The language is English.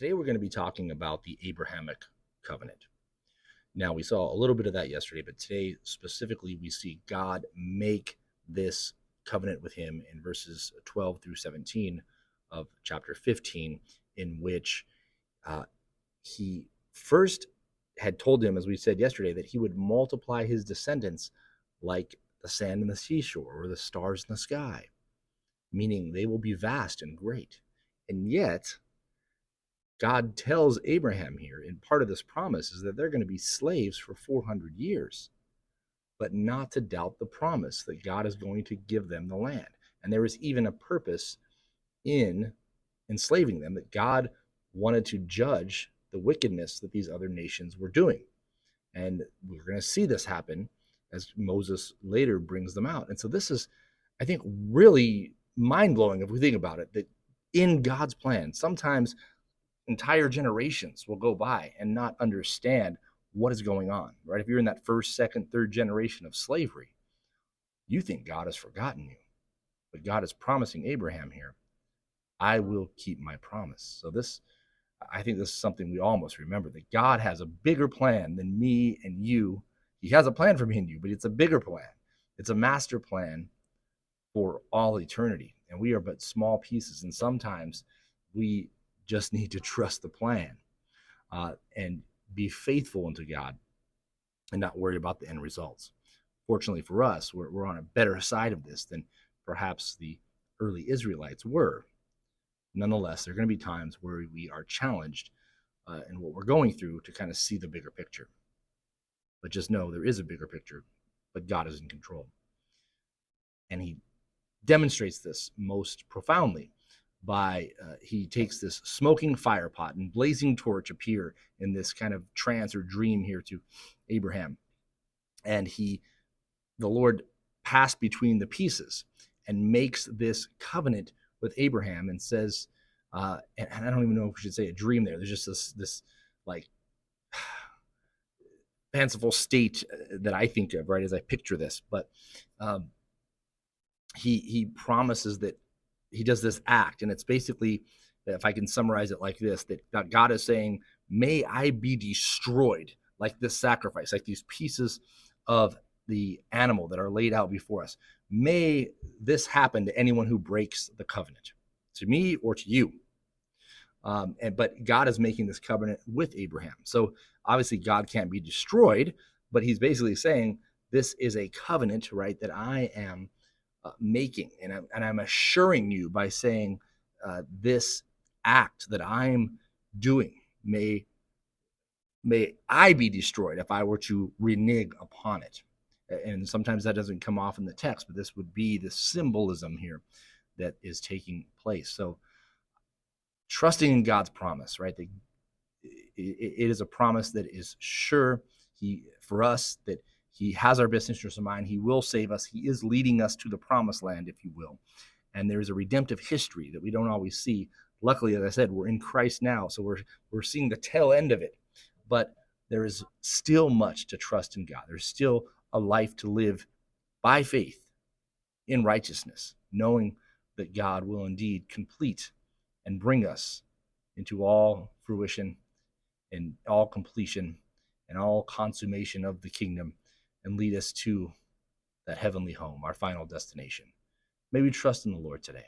Today we're going to be talking about the Abrahamic covenant. Now, we saw a little bit of that yesterday, but today specifically we see God make this covenant with him in verses 12 through 17 of chapter 15, in which uh, he first had told him, as we said yesterday, that he would multiply his descendants like the sand in the seashore or the stars in the sky, meaning they will be vast and great. And yet, God tells Abraham here, in part of this promise, is that they're going to be slaves for 400 years, but not to doubt the promise that God is going to give them the land. And there is even a purpose in enslaving them, that God wanted to judge the wickedness that these other nations were doing. And we're going to see this happen as Moses later brings them out. And so this is, I think, really mind-blowing if we think about it, that in God's plan, sometimes entire generations will go by and not understand what is going on, right? If you're in that first, second, third generation of slavery, you think God has forgotten you. But God is promising Abraham here, I will keep my promise. So I think this is something we all must remember, that God has a bigger plan than me and you. He has a plan for me and you, but it's a bigger plan. It's a master plan for all eternity. And we are but small pieces. And sometimes we just need to trust the plan and be faithful unto God and not worry about the end results. Fortunately for us, we're on a better side of this than perhaps the early Israelites were. Nonetheless, there are going to be times where we are challenged in what we're going through to kind of see the bigger picture. But just know there is a bigger picture, but God is in control. And he demonstrates this most profoundly by he takes this smoking fire pot and blazing torch appear in this kind of trance or dream here to Abraham. And the Lord passed between the pieces and makes this covenant with Abraham and says, and I don't even know if we should say a dream there. There's just this like fanciful state that I think of, right, as I picture this. But he promises that he does this act, and it's basically, if I can summarize it like this, that God is saying, may I be destroyed like this sacrifice, like these pieces of the animal that are laid out before us. May this happen to anyone who breaks the covenant, to me or to you. But God is making this covenant with Abraham. So obviously God can't be destroyed, but he's basically saying this is a covenant, right, that I am making. And I'm assuring you by saying this act that I'm doing, may I be destroyed if I were to renege upon it. And sometimes that doesn't come off in the text, but this would be the symbolism here that is taking place. So trusting in God's promise, right? It is a promise that is sure for us, that he has our best interest in mind. He will save us. He is leading us to the promised land, if you will. And there is a redemptive history that we don't always see. Luckily, as I said, we're in Christ now, so we're seeing the tail end of it. But there is still much to trust in God. There's still a life to live by faith in righteousness, knowing that God will indeed complete and bring us into all fruition and all completion and all consummation of the kingdom, and lead us to that heavenly home, our final destination. May we trust in the Lord today.